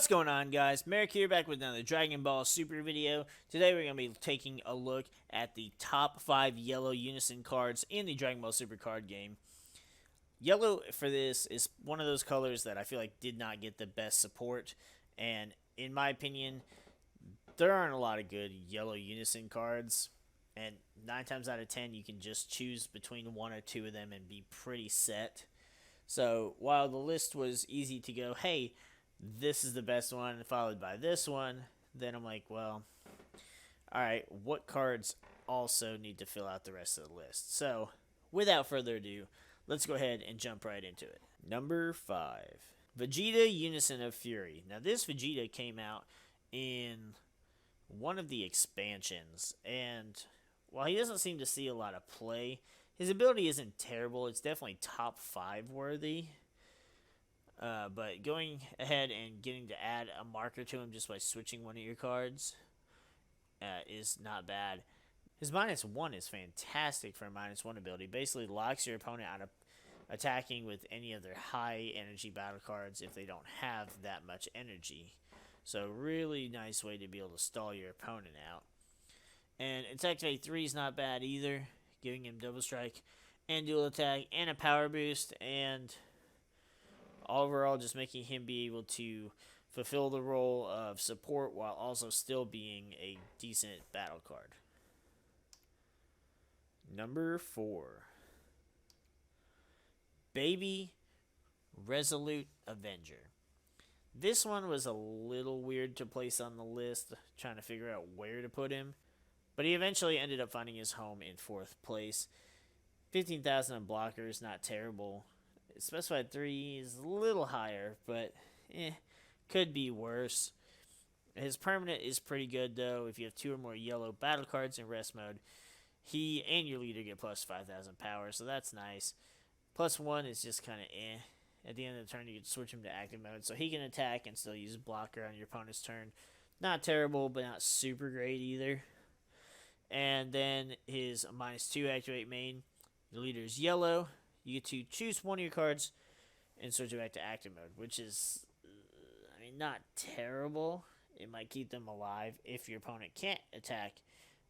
What's going on, guys? MariK here, back with another Dragon Ball Super video. Today we're going to be taking a look at the top 5 yellow Unison cards in the Dragon Ball Super card game. Yellow for this is one of those colors that I feel like did not get the best support, and in my opinion, there aren't a lot of good yellow Unison cards, and 9 times out of 10 you can just choose between one or two of them and be pretty set. So while the list was easy to go, hey, this is the best one, followed by this one, then I'm like, well, alright, what cards also need to fill out the rest of the list? So, without further ado, let's go ahead and jump right into it. Number 5. Vegeta Unison of Fury. Now, this Vegeta came out in one of the expansions, and while he doesn't seem to see a lot of play, his ability isn't terrible. It's definitely top 5 worthy. But going ahead and getting to add a marker to him just by switching one of your cards is not bad. His -1 is fantastic for a -1 ability. Basically locks your opponent out of attacking with any of their high energy battle cards if they don't have that much energy. So really nice way to be able to stall your opponent out. And its activate 3 is not bad either, giving him double strike and dual attack and a power boost, and overall just making him be able to fulfill the role of support while also still being a decent battle card. Number 4. Baby Resolute Avenger. This one was a little weird to place on the list, trying to figure out where to put him, but he eventually ended up finding his home in 4th place. 15,000 on blockers, not terrible. Specified 3 is a little higher, but could be worse. His permanent is pretty good, though. If you have 2 or more yellow battle cards in rest mode, he and your leader get plus 5,000 power, so that's nice. +1 is just kind of At the end of the turn, you can switch him to active mode, so he can attack and still use blocker on your opponent's turn. Not terrible, but not super great either. And then his -2 activate main. The leader is yellow. You get to choose one of your cards and switch it back to active mode, which is, not terrible. It might keep them alive if your opponent can't attack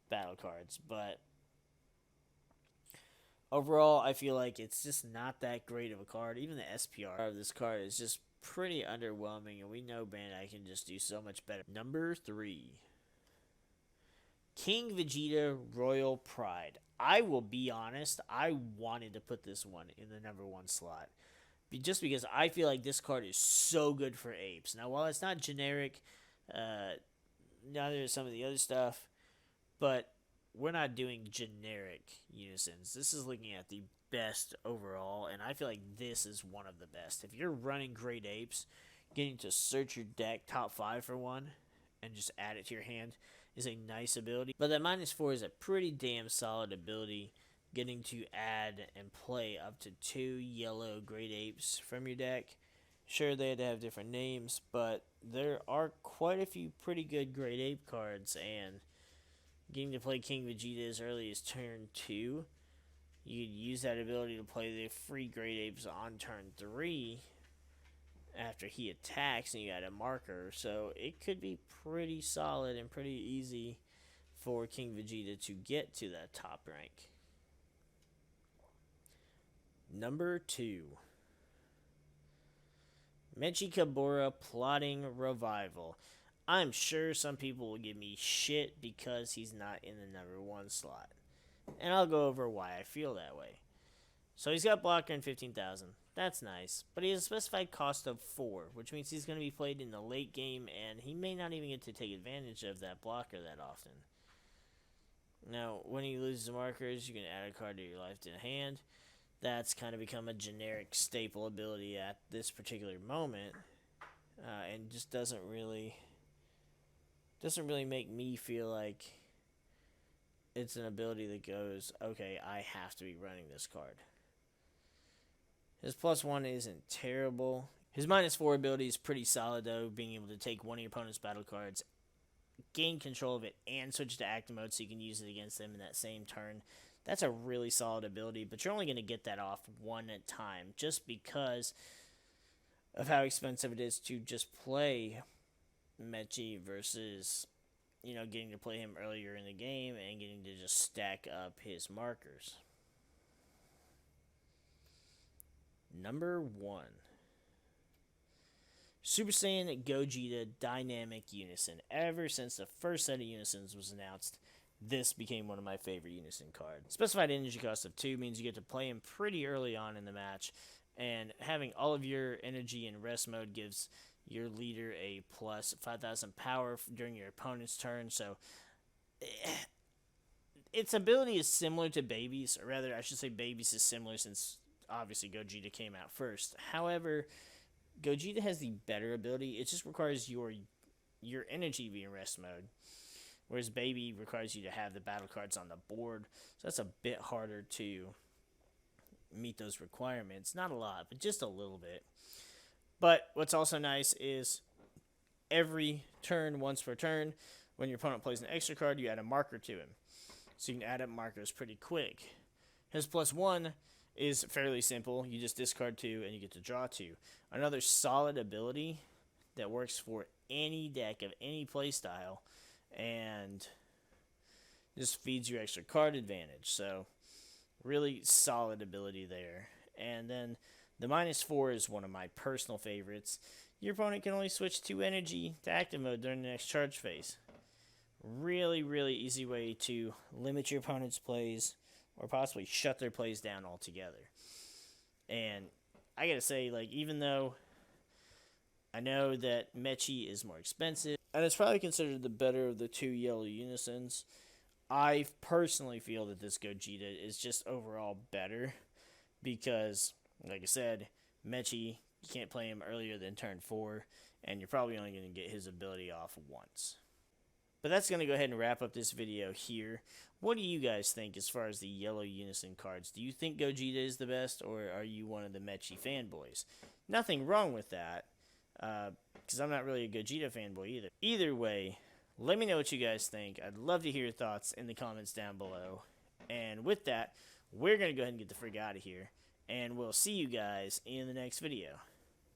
battle cards, but overall, I feel like it's just not that great of a card. Even the SPR of this card is just pretty underwhelming, and we know Bandai can just do so much better. Number 3. King Vegeta Royal Pride. I will be honest, I wanted to put this one in the number 1 slot. Just because I feel like this card is so good for apes. Now, while it's not generic, neither is some of the other stuff, but we're not doing generic Unisons. This is looking at the best overall, and I feel like this is one of the best. If you're running great apes, getting to search your deck top 5 for one and just add it to your hand is a nice ability. But that -4 is a pretty damn solid ability, getting to add and play up to 2 yellow great apes from your deck. Sure, they had to have different names, but there are quite a few pretty good great ape cards, and getting to play King Vegeta as early as turn 2, you could use that ability to play the free great apes on turn 3 after he attacks and you add a marker, so it could be pretty solid and pretty easy for King Vegeta to get to that top rank. Number 2. Menchie Cabora Plotting Revival. I'm sure some people will give me shit because he's not in the number 1 slot, and I'll go over why I feel that way. So he's got blocker and 15,000. That's nice. But he has a specified cost of 4, which means he's going to be played in the late game, and he may not even get to take advantage of that blocker that often. Now, when he loses markers, you can add a card to your life to hand. That's kind of become a generic staple ability at this particular moment, and just doesn't really make me feel like it's an ability that goes, okay, I have to be running this card. His +1 isn't terrible. His -4 ability is pretty solid, though, being able to take one of your opponent's battle cards, gain control of it, and switch to active mode so you can use it against them in that same turn. That's a really solid ability, but you're only going to get that off one time, just because of how expensive it is to just play Menchie versus, getting to play him earlier in the game and getting to just stack up his markers. Number 1. Super Saiyan Gogeta Dynamic Unison. Ever since the first set of Unisons was announced, this became one of my favorite Unison cards. Specified energy cost of 2 means you get to play him pretty early on in the match, and having all of your energy in rest mode gives your leader a plus 5,000 power during your opponent's turn, so its ability is similar to Baby's, or rather, I should say Baby's is similar since obviously Gogeta came out first. However, Gogeta has the better ability. It just requires your energy to be in rest mode, whereas Baby requires you to have the battle cards on the board, so that's a bit harder to meet those requirements. Not a lot, but just a little bit. But what's also nice is every turn, once per turn, when your opponent plays an extra card, you add a marker to him. So you can add up markers pretty quick. His +1 is fairly simple. You just discard 2 and you get to draw 2. Another solid ability that works for any deck of any playstyle and just feeds your extra card advantage. So really solid ability there. And then the -4 is one of my personal favorites. Your opponent can only switch 2 energy to active mode during the next charge phase. Really, really easy way to limit your opponent's plays or possibly shut their plays down altogether. And I gotta say, even though I know that Menchie is more expensive, and it's probably considered the better of the 2 yellow Unisons, I personally feel that this Gogeta is just overall better because, like I said, Menchie, you can't play him earlier than turn 4, and you're probably only going to get his ability off once. But that's going to go ahead and wrap up this video here. What do you guys think as far as the yellow Unison cards? Do you think Gogeta is the best, or are you one of the Menchie fanboys? Nothing wrong with that, because I'm not really a Gogeta fanboy either. Either way, let me know what you guys think. I'd love to hear your thoughts in the comments down below. And with that, we're going to go ahead and get the frick out of here. And we'll see you guys in the next video.